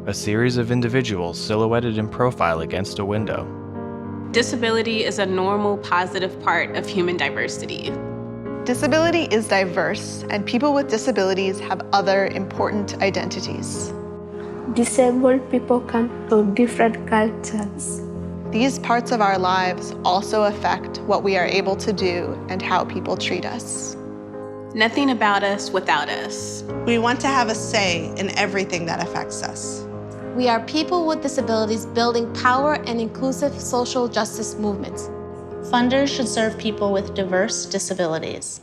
A series of individuals silhouetted in profile against a window. Disability is a normal, positive part of human diversity. Disability is diverse, and people with disabilities have other important identities. Disabled people come from different cultures. These parts of our lives also affect what we are able to do and how people treat us. Nothing about us without us. We want to have a say in everything that affects us. We are people with disabilities building power and inclusive social justice movements. Funders should serve people with diverse disabilities.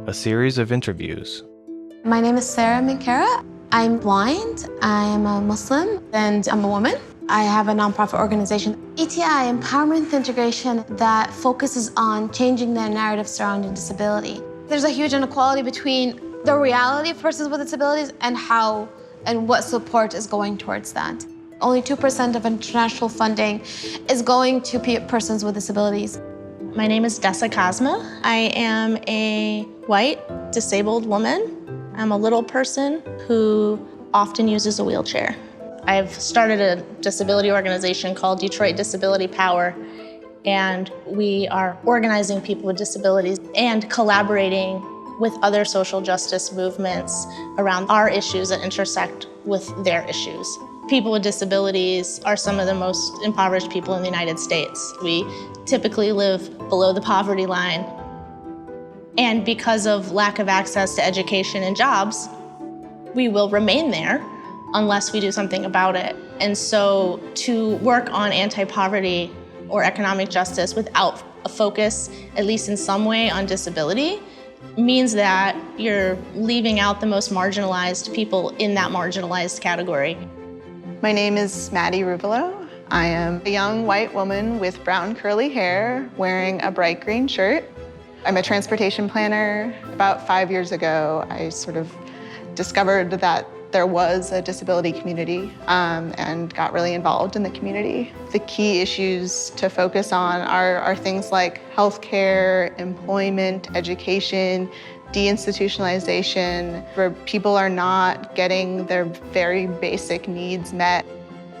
A series of interviews. My name is Sarah Minkara. I'm blind, I'm a Muslim, and I'm a woman. I have a nonprofit organization, ETI, Empowerment Integration, that focuses on changing the narrative surrounding disability. There's a huge inequality between the reality of persons with disabilities and how and what support is going towards that. Only 2% of international funding is going to persons with disabilities. My name is Dessa Cosma. I am a white, disabled woman. I'm a little person who often uses a wheelchair. I've started a disability organization called Detroit Disability Power, and we are organizing people with disabilities and collaborating with other social justice movements around our issues that intersect with their issues. People with disabilities are some of the most impoverished people in the United States. We typically live below the poverty line. And because of lack of access to education and jobs, we will remain there unless we do something about it. And so to work on anti-poverty or economic justice without a focus, at least in some way, on disability, means that you're leaving out the most marginalized people in that marginalized category. My name is Maddie Rubelo. I am a young white woman with brown curly hair wearing a bright green shirt. I'm a transportation planner. About 5 years ago, I sort of discovered that there was a disability community and got really involved in the community. The key issues to focus on are things like healthcare, employment, education, deinstitutionalization, where people are not getting their very basic needs met.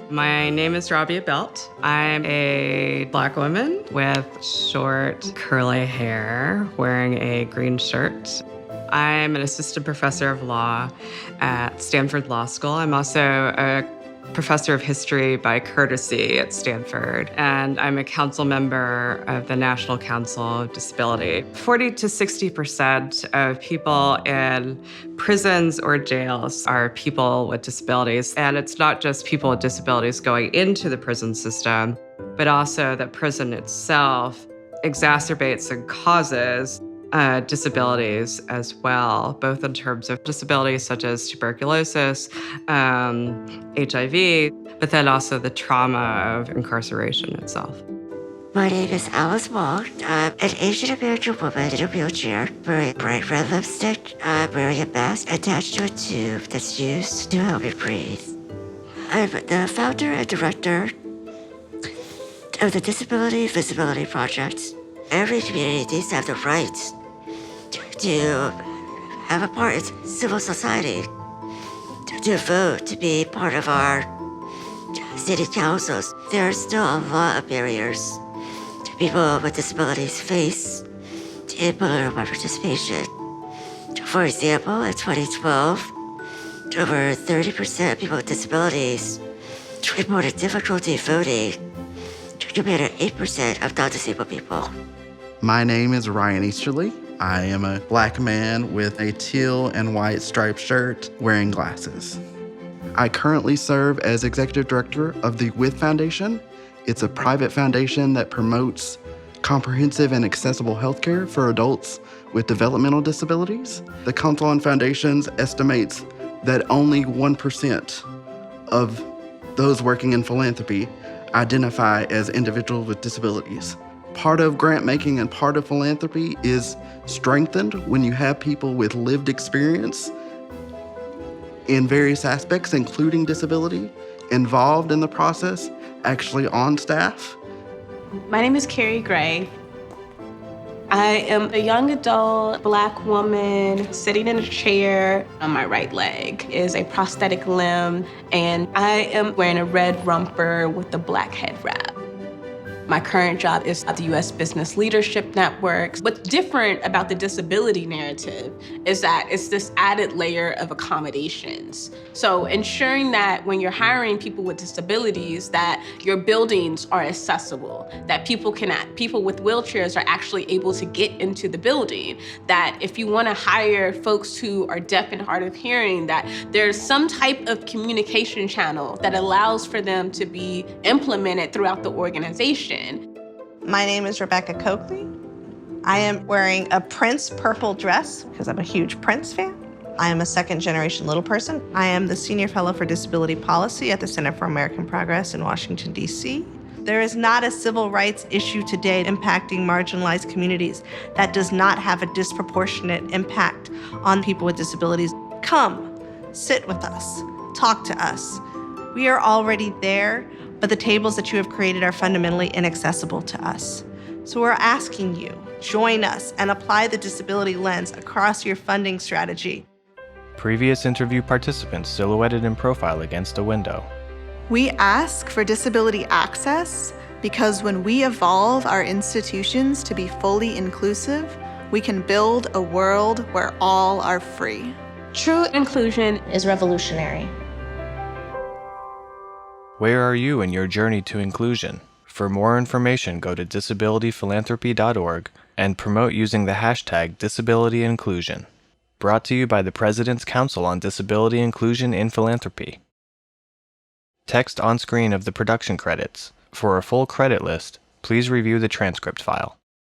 My name is Rabia Belt. I'm a Black woman with short, curly hair, wearing a green shirt. I'm an assistant professor of law at Stanford Law School. I'm also a professor of history by courtesy at Stanford, and I'm a council member of the National Council of Disability. 40 to 60% of people in prisons or jails are people with disabilities, and it's not just people with disabilities going into the prison system, but also that prison itself exacerbates and causes disabilities as well, both in terms of disabilities such as tuberculosis, HIV, but then also the trauma of incarceration itself. My name is Alice Wong. I'm an Asian American woman in a wheelchair, wearing bright red lipstick. I'm wearing a mask attached to a tube that's used to help me breathe. I'm the founder and director of the Disability Visibility Project. Every community needs to have the right to have a part in civil society, to vote, to be part of our city councils. There are still a lot of barriers people with disabilities face in political participation. For example, in 2012, over 30% of people with disabilities reported difficulty voting compared to 8% of non-disabled people. My name is Ryan Easterly. I am a Black man with a teal and white striped shirt wearing glasses. I currently serve as executive director of the WITH Foundation. It's a private foundation that promotes comprehensive and accessible healthcare for adults with developmental disabilities. The Council on Foundations estimates that only 1% of those working in philanthropy identify as individuals with disabilities. Part of grant making and part of philanthropy is strengthened when you have people with lived experience in various aspects, including disability, involved in the process, actually on staff. My name is Carrie Gray. I am a young adult Black woman sitting in a chair. On my right leg is a prosthetic limb, and I am wearing a red romper with a black head wrap. My current job is at the U.S. Business Leadership Network. What's different about the disability narrative is that it's this added layer of accommodations. So ensuring that when you're hiring people with disabilities, that your buildings are accessible, that people with wheelchairs are actually able to get into the building, that if you want to hire folks who are deaf and hard of hearing, that there's some type of communication channel that allows for them to be implemented throughout the organization. My name is Rebecca Coakley. I am wearing a Prince purple dress because I'm a huge Prince fan. I am a second-generation little person. I am the Senior Fellow for Disability Policy at the Center for American Progress in Washington, D.C. There is not a civil rights issue today impacting marginalized communities that does not have a disproportionate impact on people with disabilities. Come, sit with us, talk to us. We are already there, but the tables that you have created are fundamentally inaccessible to us. So we're asking you, join us and apply the disability lens across your funding strategy. Previous interview participants silhouetted in profile against a window. We ask for disability access because when we evolve our institutions to be fully inclusive, we can build a world where all are free. True inclusion Is revolutionary. Where are you in your journey to inclusion? For more information, go to disabilityphilanthropy.org and promote using the hashtag #DisabilityInclusion. Brought to you by the President's Council on Disability Inclusion in Philanthropy. Text on screen of the production credits. For a full credit list, please review the transcript file.